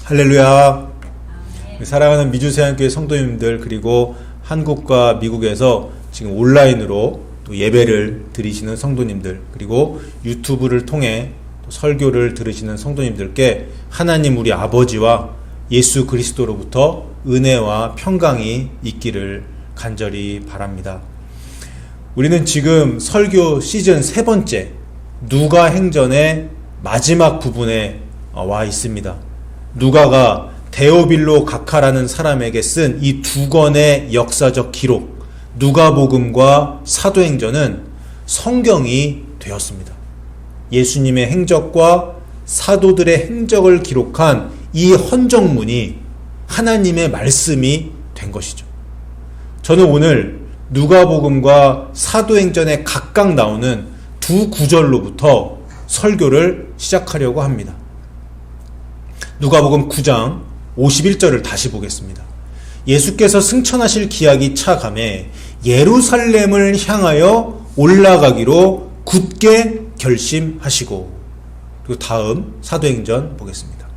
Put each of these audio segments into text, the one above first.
할렐루야. 사랑하는 미주세안교회 성도님들, 그리고 한국과 미국에서 지금 온라인으로 또 예배를 드리시는 성도님들, 그리고 유튜브를 통해 또 설교를 들으시는 성도님들께 하나님 우리 아버지와 예수 그리스도로부터 은혜와 평강이 있기를 간절히 바랍니다. 우리는 지금 설교 시즌 3번째 누가행전의 마지막 부분에 와 있습니다. 누가가 데오빌로 각하라는 사람에게 쓴 이 2권의 역사적 기록, 누가복음과 사도행전은 성경이 되었습니다. 예수님의 행적과 사도들의 행적을 기록한 이 헌정문이 하나님의 말씀이 된 것이죠. 저는 오늘 누가복음과 사도행전에 각각 나오는 두 구절로부터 설교를 시작하려고 합니다. 누가복음 9장 51절을 다시 보겠습니다. 예수께서 승천하실 기약이 차감해 예루살렘을 향하여 올라가기로 굳게 결심하시고, 그리고 다음 사도행전 보겠습니다.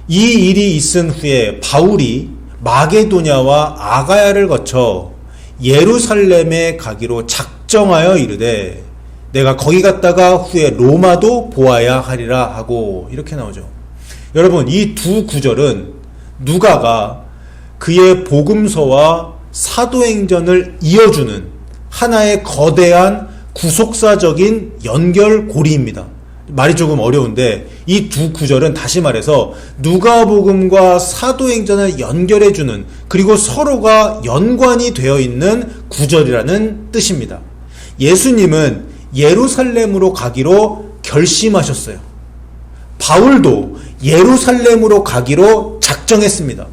이 일이 있은 후에 바울이 마게도냐와 아가야를 거쳐 예루살렘에 가기로 작정하여 이르되 내가 거기 갔다가 후에 로마도 보아야 하리라 하고, 이렇게 나오죠. 여러분, 이 두 구절은 누가가 그의 복음서와 사도행전을 이어주는 하나의 거대한 구속사적인 연결고리입니다. 말이 조금 어려운데 이 두 구절은 다시 말해서 누가복음과 사도행전을 연결해주는, 그리고 서로가 연관이 되어 있는 구절이라는 뜻입니다. 예수님은 예루살렘으로 가기로 결심하셨어요. 바울도 예루살렘으로 가기로 작정했습니다.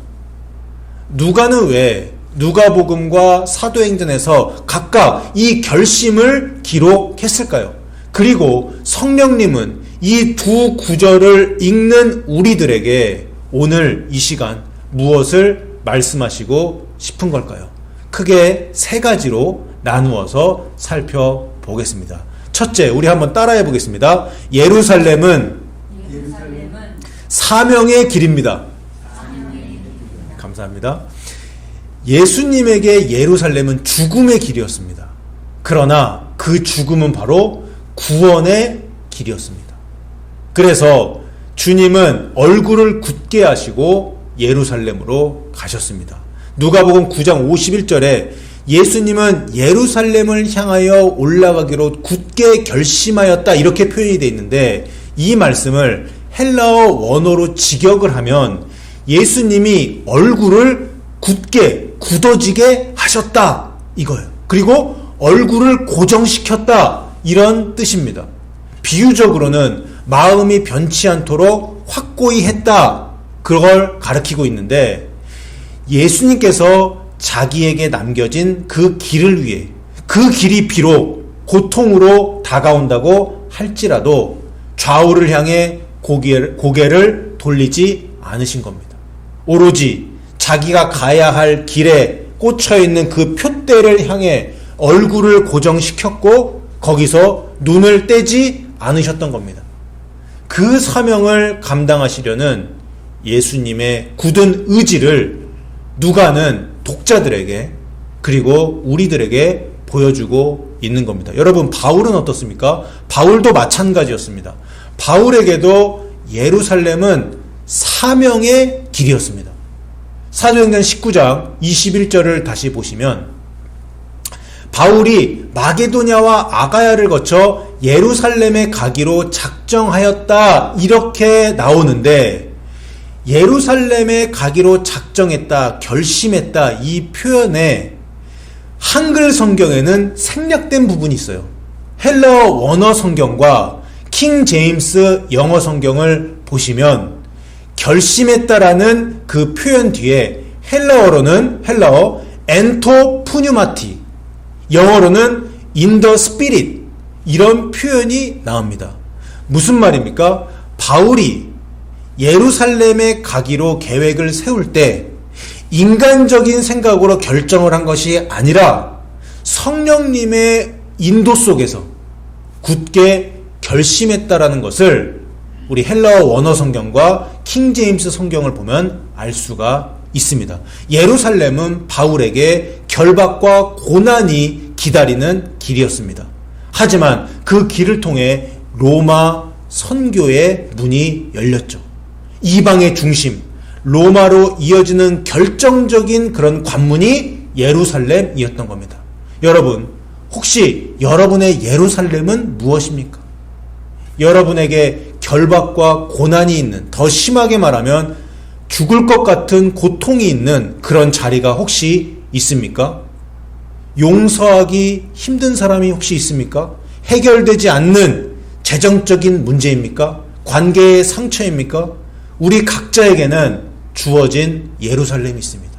누가는 왜 누가복음과 사도행전에서 각각 이 결심을 기록했을까요? 그리고 성령님은 이 두 구절을 읽는 우리들에게 오늘 이 시간 무엇을 말씀하시고 싶은 걸까요? 크게 세 가지로 나누어서 살펴보겠습니다. 첫째, 우리 한번 따라해 보겠습니다. 예루살렘은 사명의 길입니다. 감사합니다. 예수님에게 예루살렘은 죽음의 길이었습니다. 그러나 그 죽음은 바로 구원의 길이었습니다. 그래서 주님은 얼굴을 굳게 하시고 예루살렘으로 가셨습니다. 누가복음 9장 51절에 예수님은 예루살렘을 향하여 올라가기로 굳게 결심하였다, 이렇게 표현이 되어 있는데, 이 말씀을 헬라어 원어로 직역을 하면 예수님이 얼굴을 굳게 굳어지게 하셨다, 이거예요. 그리고 얼굴을 고정시켰다, 이런 뜻입니다. 비유적으로는 마음이 변치 않도록 확고히 했다, 그걸 가리키고 있는데, 예수님께서 자기에게 남겨진 그 길을 위해, 그 길이 비록 고통으로 다가온다고 할지라도 좌우를 향해 고개를 돌리지 않으신 겁니다. 오로지 자기가 가야 할 길에 꽂혀있는 그 표대를 향해 얼굴을 고정시켰고 거기서 눈을 떼지 않으셨던 겁니다. 그 사명을 감당하시려는 예수님의 굳은 의지를 누가는 독자들에게, 그리고 우리들에게 보여주고 있는 겁니다. 여러분, 바울은 어떻습니까? 바울도 마찬가지였습니다. 바울에게도 예루살렘은 사명의 길이었습니다. 사도행전 19장 21절을 다시 보시면 바울이 마게도냐와 아가야를 거쳐 예루살렘에 가기로 작정하였다, 이렇게 나오는데, 예루살렘에 가기로 작정했다, 결심했다, 이 표현에 한글 성경에는 생략된 부분이 있어요. 헬라어 원어 성경과 킹 제임스 영어 성경을 보시면 결심했다라는 그 표현 뒤에 헬라어 엔토 푸뉴마티, 영어로는 in the spirit, 이런 표현이 나옵니다. 무슨 말입니까? 바울이 예루살렘에 가기로 계획을 세울 때 인간적인 생각으로 결정을 한 것이 아니라 성령님의 인도 속에서 굳게 결심했다라는 것을 우리 헬라어 원어 성경과 킹제임스 성경을 보면 알 수가 있습니다. 예루살렘은 바울에게 결박과 고난이 기다리는 길이었습니다. 하지만 그 길을 통해 로마 선교의 문이 열렸죠. 이방의 중심, 로마로 이어지는 결정적인 그런 관문이 예루살렘이었던 겁니다. 여러분, 혹시 여러분의 예루살렘은 무엇입니까? 여러분에게 결박과 고난이 있는, 더 심하게 말하면 죽을 것 같은 고통이 있는 그런 자리가 혹시 있습니까? 용서하기 힘든 사람이 혹시 있습니까? 해결되지 않는 재정적인 문제입니까? 관계의 상처입니까? 우리 각자에게는 주어진 예루살렘이 있습니다.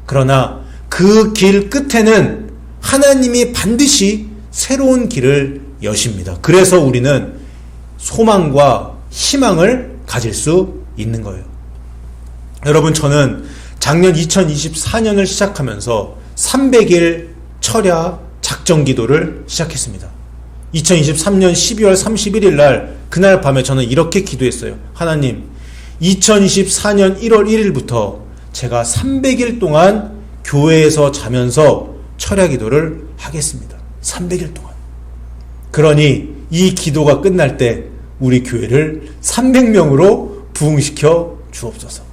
그러나 그 길 끝에는 하나님이 반드시 새로운 길을 여십니다. 그래서 우리는 소망과 희망을 가질 수 있는 거예요. 여러분, 저는 작년 2024년을 시작하면서 300일 철야 작정 기도를 시작했습니다. 2023년 12월 31일 날, 그날 밤에 저는 이렇게 기도했어요. 하나님, 2024년 1월 1일부터 제가 300일 동안 교회에서 자면서 철야 기도를 하겠습니다. 300일 동안. 그러니 이 기도가 끝날 때 우리 교회를 300명으로 부흥시켜 주옵소서.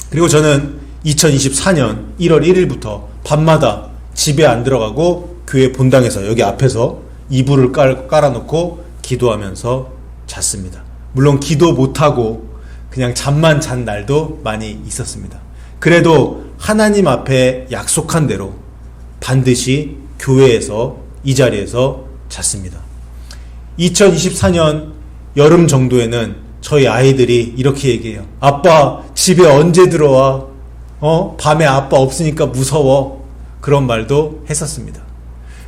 그리고 저는 2024년 1월 1일부터 밤마다 집에 안 들어가고 교회 본당에서 여기 앞에서 이불을 깔아놓고 기도하면서 잤습니다. 물론 기도 못하고 그냥 잠만 잔 날도 많이 있었습니다. 그래도 하나님 앞에 약속한 대로 반드시 교회에서 이 자리에서 잤습니다. 2024년 여름 정도에는 저희 아이들이 이렇게 얘기해요. 아빠, 집에 언제 들어와? 밤에 아빠 없으니까 무서워. 그런 말도 했었습니다.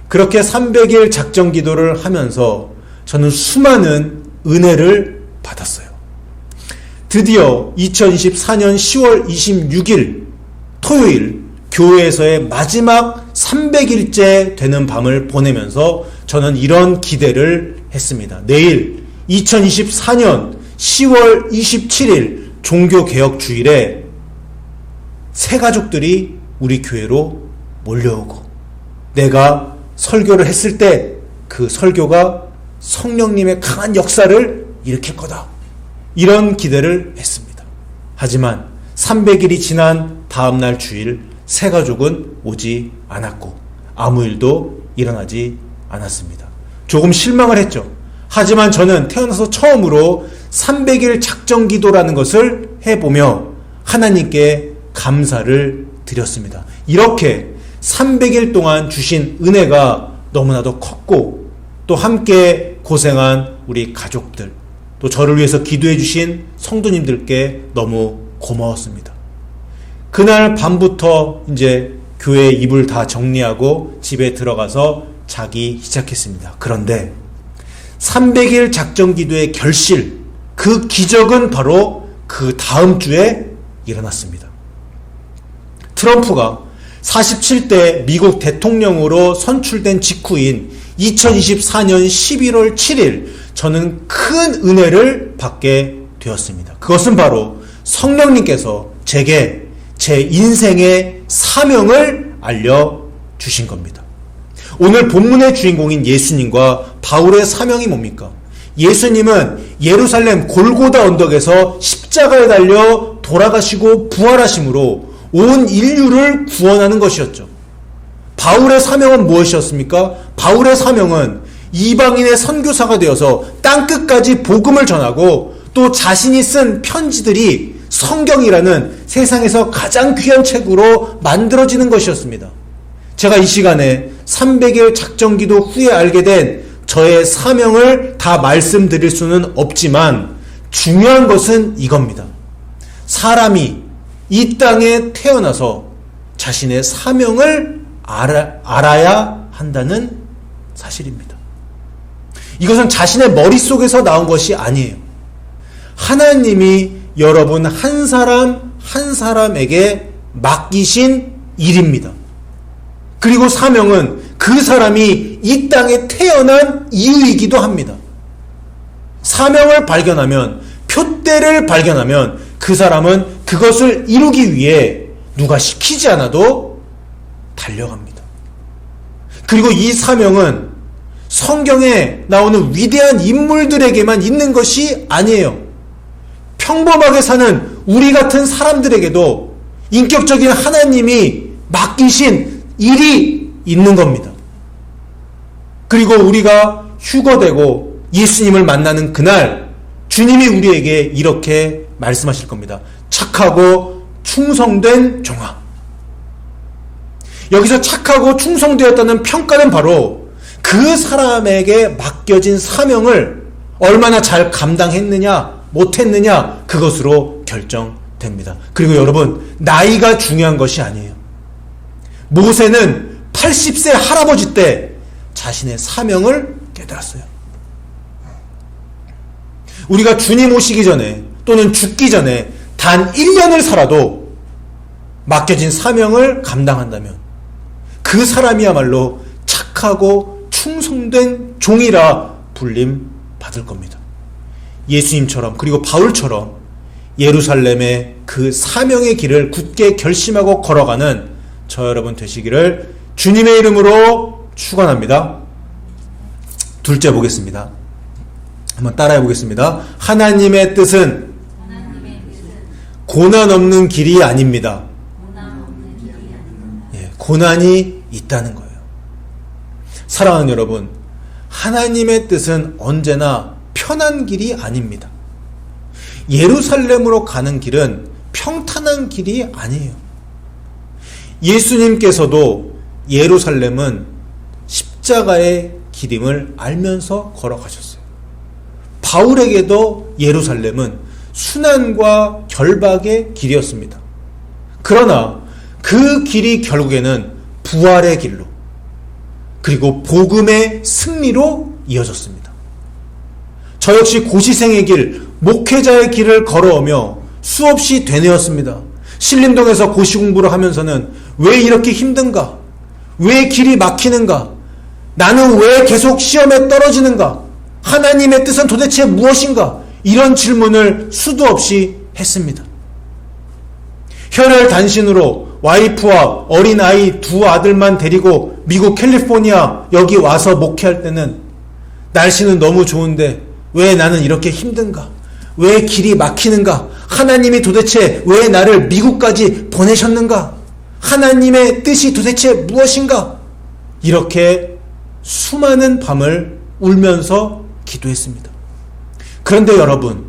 그렇게 300일 작정 기도를 하면서 저는 수많은 은혜를 받았어요. 드디어 2024년 10월 26일 토요일 교회에서의 마지막 300일째 되는 밤을 보내면서 저는 이런 기대를 했습니다. 내일 2024년 10월 27일 종교개혁 주일에 새 가족들이 우리 교회로 몰려오고 내가 설교를 했을 때 그 설교가 성령님의 강한 역사를 일으킬 거다. 이런 기대를 했습니다. 하지만 300일이 지난 다음날 주일 새 가족은 오지 않았고 아무 일도 일어나지 않았습니다. 조금 실망을 했죠. 하지만 저는 태어나서 처음으로 300일 작정 기도라는 것을 해보며 하나님께 감사를 드렸습니다. 이렇게 300일 동안 주신 은혜가 너무나도 컸고 또 함께 고생한 우리 가족들 또 저를 위해서 기도해 주신 성도님들께 너무 고마웠습니다. 그날 밤부터 이제 교회 이불 다 정리하고 집에 들어가서 자기 시작했습니다. 그런데 300일 작정 기도의 결실, 그 기적은 바로 그 다음 주에 일어났습니다. 트럼프가 47대 미국 대통령으로 선출된 직후인 2024년 11월 7일 저는 큰 은혜를 받게 되었습니다. 그것은 바로 성령님께서 제게 제 인생의 사명을 알려주신 겁니다. 오늘 본문의 주인공인 예수님과 바울의 사명이 뭡니까? 예수님은 예루살렘 골고다 언덕에서 십자가에 달려 돌아가시고 부활하심으로 온 인류를 구원하는 것이었죠. 바울의 사명은 무엇이었습니까? 바울의 사명은 이방인의 선교사가 되어서 땅끝까지 복음을 전하고 또 자신이 쓴 편지들이 성경이라는 세상에서 가장 귀한 책으로 만들어지는 것이었습니다. 제가 이 시간에 300일 작정기도 후에 알게 된 저의 사명을 다 말씀드릴 수는 없지만 중요한 것은 이겁니다. 사람이 이 땅에 태어나서 자신의 사명을 알아야 한다는 사실입니다. 이것은 자신의 머릿속에서 나온 것이 아니에요. 하나님이 여러분 한 사람 한 사람에게 맡기신 일입니다. 그리고 사명은 그 사람이 이 땅에 태어난 이유이기도 합니다. 사명을 발견하면, 표대를 발견하면 그 사람은 그것을 이루기 위해 누가 시키지 않아도 달려갑니다. 그리고 이 사명은 성경에 나오는 위대한 인물들에게만 있는 것이 아니에요. 평범하게 사는 우리 같은 사람들에게도 인격적인 하나님이 맡기신 일이 있는 겁니다. 그리고 우리가 휴거되고 예수님을 만나는 그날 주님이 우리에게 이렇게 말씀하실 겁니다. 착하고 충성된 종아. 여기서 착하고 충성되었다는 평가는 바로 그 사람에게 맡겨진 사명을 얼마나 잘 감당했느냐 못했느냐 그것으로 결정됩니다. 그리고 여러분, 나이가 중요한 것이 아니에요. 모세는 80세 할아버지 때 자신의 사명을 깨달았어요. 우리가 주님 오시기 전에 또는 죽기 전에 단 1년을 살아도 맡겨진 사명을 감당한다면 그 사람이야말로 착하고 충성된 종이라 불림 받을 겁니다. 예수님처럼, 그리고 바울처럼 예루살렘의 그 사명의 길을 굳게 결심하고 걸어가는 저 여러분 되시기를 주님의 이름으로 축원합니다. 둘째 보겠습니다. 한번 따라해 보겠습니다. 하나님의 뜻은 고난 없는 길이 아닙니다. 고난이 있다는 거예요. 사랑하는 여러분, 하나님의 뜻은 언제나 편한 길이 아닙니다. 예루살렘으로 가는 길은 평탄한 길이 아니에요. 예수님께서도 예루살렘은 십자가의 길임을 알면서 걸어가셨어요. 바울에게도 예루살렘은 순환과 결박의 길이었습니다. 그러나 그 길이 결국에는 부활의 길로, 그리고 복음의 승리로 이어졌습니다. 저 역시 고시생의 길, 목회자의 길을 걸어오며 수없이 되뇌었습니다. 신림동에서 고시 공부를 하면서는 왜 이렇게 힘든가? 왜 길이 막히는가? 나는 왜 계속 시험에 떨어지는가? 하나님의 뜻은 도대체 무엇인가? 이런 질문을 수도 없이 했습니다. 혈혈 단신으로 와이프와 어린아이 두 아들만 데리고 미국 캘리포니아 여기 와서 목회할 때는 날씨는 너무 좋은데 왜 나는 이렇게 힘든가? 왜 길이 막히는가? 하나님이 도대체 왜 나를 미국까지 보내셨는가? 하나님의 뜻이 도대체 무엇인가? 이렇게 수많은 밤을 울면서 기도했습니다. 그런데 여러분,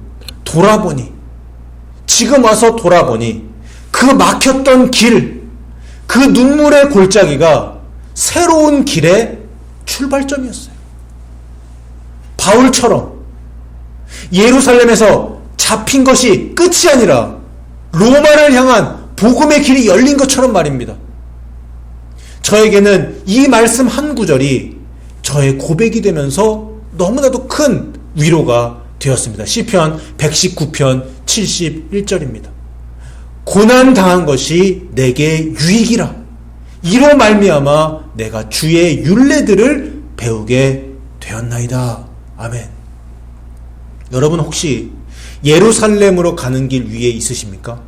지금 와서 돌아보니 그 막혔던 길, 그 눈물의 골짜기가 새로운 길의 출발점이었어요. 바울처럼 예루살렘에서 잡힌 것이 끝이 아니라 로마를 향한 복음의 길이 열린 것처럼 말입니다. 저에게는 이 말씀 한 구절이 저의 고백이 되면서 너무나도 큰 위로가 되었습니다. 시편 119편 71절입니다. 고난당한 것이 내게 유익이라. 이로 말미암아 내가 주의 율례들을 배우게 되었나이다. 아멘. 여러분 혹시 예루살렘으로 가는 길 위에 있으십니까?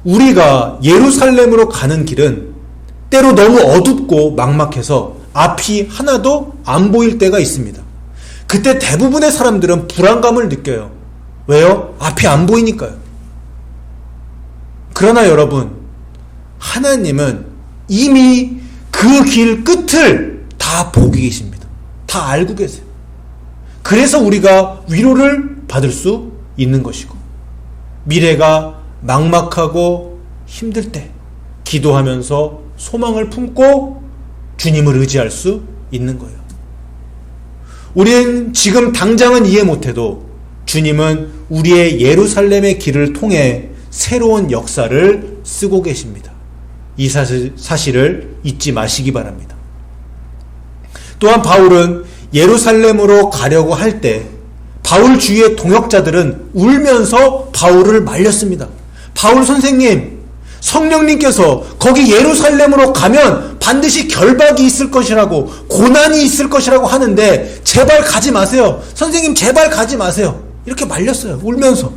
우리가 예루살렘으로 가는 길은 때로 너무 어둡고 막막해서 앞이 하나도 안 보일 때가 있습니다. 그때 대부분의 사람들은 불안감을 느껴요. 왜요? 앞이 안 보이니까요. 그러나 여러분, 하나님은 이미 그 길 끝을 다 보고 계십니다. 다 알고 계세요. 그래서 우리가 위로를 받을 수 있는 것이고, 미래가 막막하고 힘들 때 기도하면서 소망을 품고 주님을 의지할 수 있는 거예요. 우리는 지금 당장은 이해 못해도 주님은 우리의 예루살렘의 길을 통해 새로운 역사를 쓰고 계십니다. 이 사실을 잊지 마시기 바랍니다. 또한 바울은 예루살렘으로 가려고 할 때 바울 주위의 동역자들은 울면서 바울을 말렸습니다. 바울 선생님, 성령님께서 거기 예루살렘으로 가면 반드시 결박이 있을 것이라고, 고난이 있을 것이라고 하는데 제발 가지 마세요. 선생님 제발 가지 마세요. 이렇게 말렸어요. 울면서.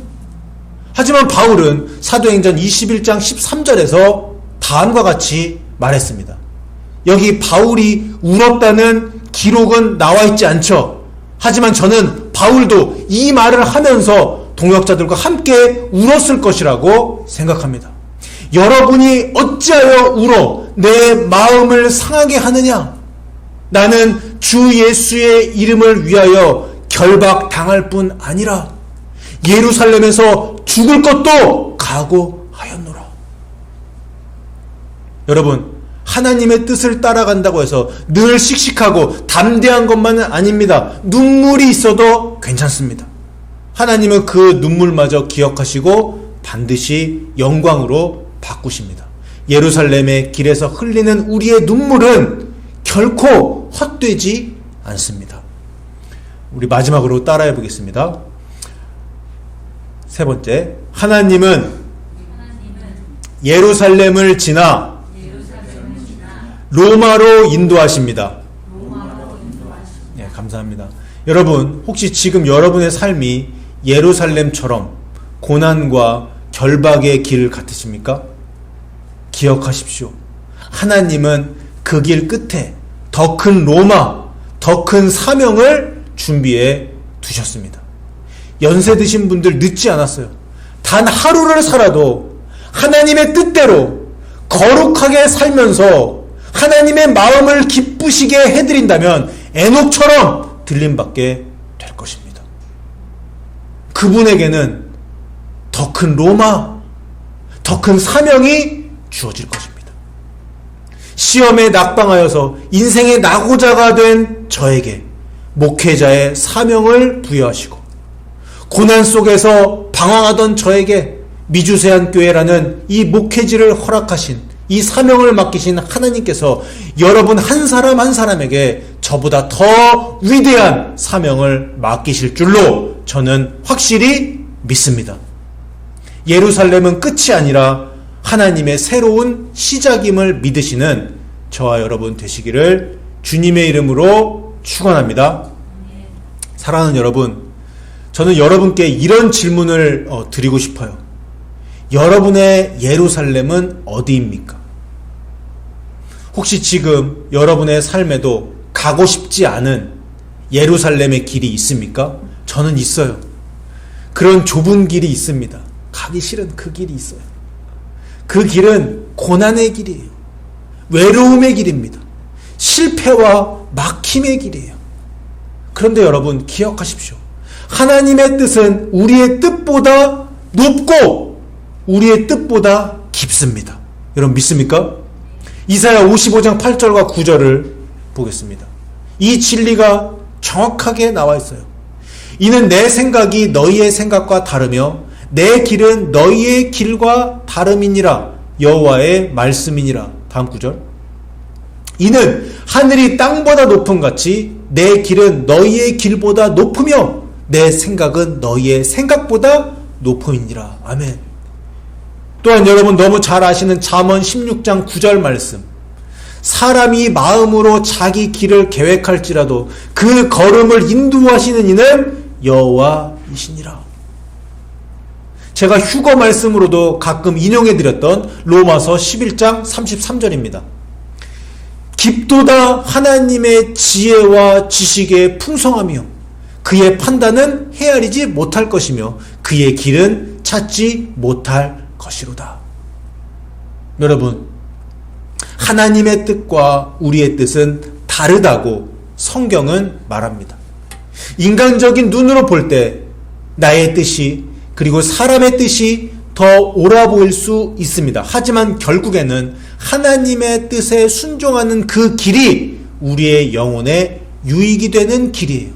하지만 바울은 사도행전 21장 13절에서 다음과 같이 말했습니다. 여기 바울이 울었다는 기록은 나와 있지 않죠. 하지만 저는 바울도 이 말을 하면서 동역자들과 함께 울었을 것이라고 생각합니다. 여러분이 어찌하여 울어 내 마음을 상하게 하느냐? 나는 주 예수의 이름을 위하여 결박당할 뿐 아니라 예루살렘에서 죽을 것도 각오하였노라. 여러분, 하나님의 뜻을 따라간다고 해서 늘 씩씩하고 담대한 것만은 아닙니다. 눈물이 있어도 괜찮습니다. 하나님은 그 눈물마저 기억하시고 반드시 영광으로 바꾸십니다. 예루살렘의 길에서 흘리는 우리의 눈물은 결코 헛되지 않습니다. 우리 마지막으로 따라해 보겠습니다. 세 번째, 하나님은 예루살렘을 지나 로마로 인도하십니다. 네, 감사합니다. 여러분, 혹시 지금 여러분의 삶이 예루살렘처럼 고난과 결박의 길 같으십니까? 기억하십시오. 하나님은 그 길 끝에 더 큰 로마, 더 큰 사명을 준비해 두셨습니다. 연세 드신 분들 늦지 않았어요. 단 하루를 살아도 하나님의 뜻대로 거룩하게 살면서 하나님의 마음을 기쁘시게 해드린다면 에녹처럼 들림받게 될 것입니다. 그분에게는 더 큰 로마, 더 큰 사명이 주어질 것입니다. 시험에 낙방하여서 인생의 낙오자가 된 저에게 목회자의 사명을 부여하시고, 고난 속에서 방황하던 저에게 미주세한 교회라는 이 목회지를 허락하신, 이 사명을 맡기신 하나님께서 여러분 한 사람 한 사람에게 저보다 더 위대한 사명을 맡기실 줄로 저는 확실히 믿습니다. 예루살렘은 끝이 아니라 하나님의 새로운 시작임을 믿으시는 저와 여러분 되시기를 주님의 이름으로 축원합니다. 사랑하는 여러분, 저는 여러분께 이런 질문을 드리고 싶어요. 여러분의 예루살렘은 어디입니까? 혹시 지금 여러분의 삶에도 가고 싶지 않은 예루살렘의 길이 있습니까? 저는 있어요. 그런 좁은 길이 있습니다. 가기 싫은 그 길이 있어요. 그 길은 고난의 길이에요. 외로움의 길입니다. 실패와 막힘의 길이에요. 그런데 여러분 기억하십시오. 하나님의 뜻은 우리의 뜻보다 높고 우리의 뜻보다 깊습니다. 여러분 믿습니까? 이사야 55장 8절과 9절을 보겠습니다. 이 진리가 정확하게 나와 있어요. 이는 내 생각이 너희의 생각과 다르며 내 길은 너희의 길과 다름이니라. 여호와의 말씀이니라. 다음 구절. 이는 하늘이 땅보다 높음 같이 내 길은 너희의 길보다 높으며 내 생각은 너희의 생각보다 높음이니라. 아멘. 또한 여러분 너무 잘 아시는 잠언 16장 9절 말씀. 사람이 마음으로 자기 길을 계획할지라도 그 걸음을 인도하시는 이는 여호와이시니라. 제가 휴거 말씀으로도 가끔 인용해드렸던 로마서 11장 33절입니다. 깊도다 하나님의 지혜와 지식의 풍성하며 그의 판단은 헤아리지 못할 것이며 그의 길은 찾지 못할 것이로다. 여러분, 하나님의 뜻과 우리의 뜻은 다르다고 성경은 말합니다. 인간적인 눈으로 볼 때 나의 뜻이 그리고 사람의 뜻이 더 옳아 보일 수 있습니다. 하지만 결국에는 하나님의 뜻에 순종하는 그 길이 우리의 영혼에 유익이 되는 길이에요.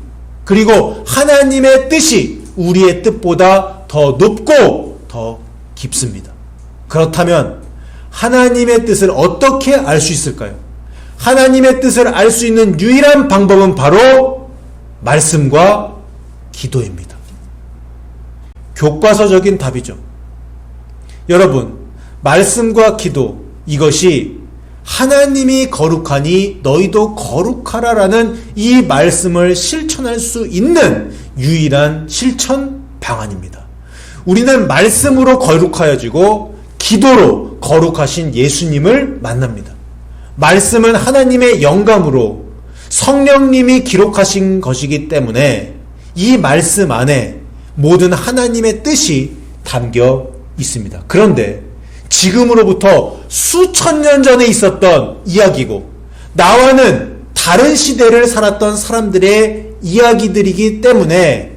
그리고 하나님의 뜻이 우리의 뜻보다 더 높고 더 깊습니다. 그렇다면 하나님의 뜻을 어떻게 알 수 있을까요? 하나님의 뜻을 알 수 있는 유일한 방법은 바로 말씀과 기도입니다. 교과서적인 답이죠. 여러분, 말씀과 기도, 이것이 하나님이 거룩하니 너희도 거룩하라라는 이 말씀을 실천할 수 있는 유일한 실천 방안입니다. 우리는 말씀으로 거룩하여지고 기도로 거룩하신 예수님을 만납니다. 말씀은 하나님의 영감으로 성령님이 기록하신 것이기 때문에 이 말씀 안에 모든 하나님의 뜻이 담겨 있습니다. 그런데 지금으로부터 수천 년 전에 있었던 이야기고 나와는 다른 시대를 살았던 사람들의 이야기들이기 때문에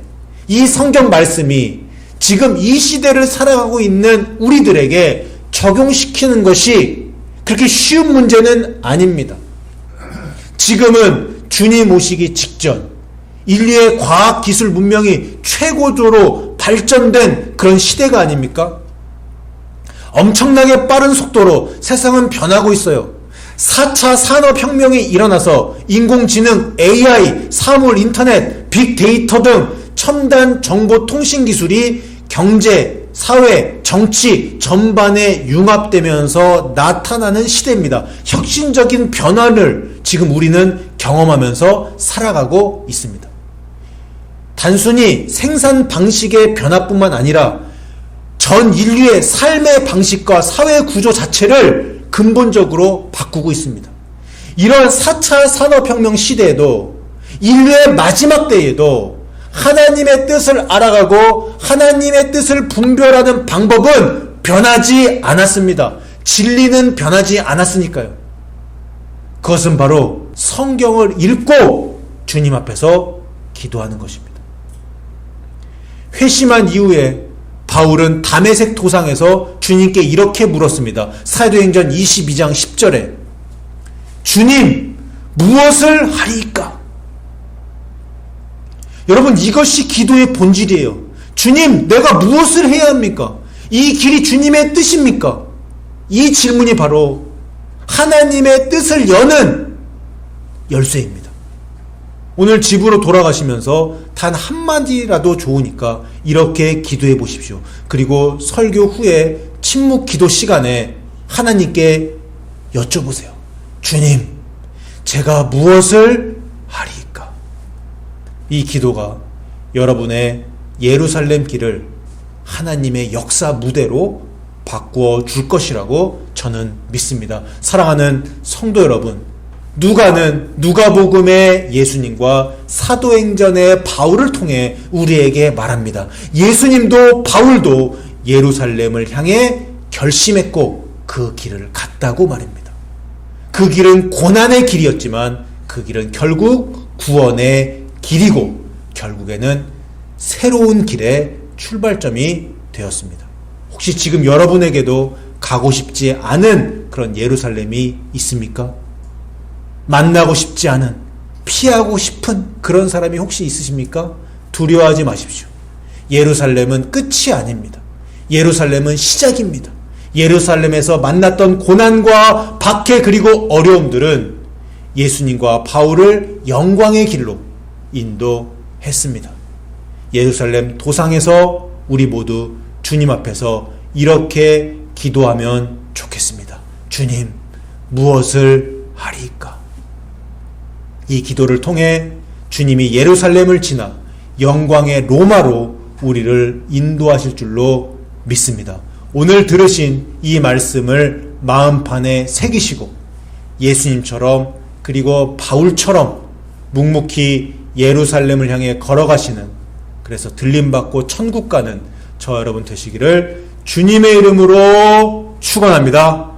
이 성경 말씀이 지금 이 시대를 살아가고 있는 우리들에게 적용시키는 것이 그렇게 쉬운 문제는 아닙니다. 지금은 주님 오시기 직전 인류의 과학 기술 문명이 최고조로 발전된 그런 시대가 아닙니까? 엄청나게 빠른 속도로 세상은 변하고 있어요. 4차 산업혁명이 일어나서 인공지능, AI, 사물, 인터넷, 빅데이터 등 첨단 정보통신 기술이 경제, 사회, 정치 전반에 융합되면서 나타나는 시대입니다. 혁신적인 변화를 지금 우리는 경험하면서 살아가고 있습니다. 단순히 생산 방식의 변화뿐만 아니라 전 인류의 삶의 방식과 사회 구조 자체를 근본적으로 바꾸고 있습니다. 이런 4차 산업혁명 시대에도 인류의 마지막 때에도 하나님의 뜻을 알아가고 하나님의 뜻을 분별하는 방법은 변하지 않았습니다. 진리는 변하지 않았으니까요. 그것은 바로 성경을 읽고 주님 앞에서 기도하는 것입니다. 회심한 이후에 바울은 다메섹 도상에서 주님께 이렇게 물었습니다. 사도행전 22장 10절에 주님 무엇을 하리이까? 여러분 이것이 기도의 본질이에요. 주님 내가 무엇을 해야 합니까? 이 길이 주님의 뜻입니까? 이 질문이 바로 하나님의 뜻을 여는 열쇠입니다. 오늘 집으로 돌아가시면서 단 한마디라도 좋으니까 이렇게 기도해 보십시오. 그리고 설교 후에 침묵 기도 시간에 하나님께 여쭤보세요. 주님, 제가 무엇을 하리이까? 이 기도가 여러분의 예루살렘 길을 하나님의 역사 무대로 바꾸어 줄 것이라고 저는 믿습니다. 사랑하는 성도 여러분, 누가는 누가복음의 예수님과 사도행전의 바울을 통해 우리에게 말합니다. 예수님도 바울도 예루살렘을 향해 결심했고 그 길을 갔다고 말입니다. 그 길은 고난의 길이었지만 그 길은 결국 구원의 길이고 결국에는 새로운 길의 출발점이 되었습니다. 혹시 지금 여러분에게도 가고 싶지 않은 그런 예루살렘이 있습니까? 만나고 싶지 않은, 피하고 싶은 그런 사람이 혹시 있으십니까? 두려워하지 마십시오. 예루살렘은 끝이 아닙니다. 예루살렘은 시작입니다. 예루살렘에서 만났던 고난과 박해 그리고 어려움들은 예수님과 바울을 영광의 길로 인도했습니다. 예루살렘 도상에서 우리 모두 주님 앞에서 이렇게 기도하면 좋겠습니다. 주님, 무엇을 하리이까? 이 기도를 통해 주님이 예루살렘을 지나 영광의 로마로 우리를 인도하실 줄로 믿습니다. 오늘 들으신 이 말씀을 마음판에 새기시고 예수님처럼 그리고 바울처럼 묵묵히 예루살렘을 향해 걸어가시는, 그래서 들림받고 천국 가는 저 여러분 되시기를 주님의 이름으로 축원합니다.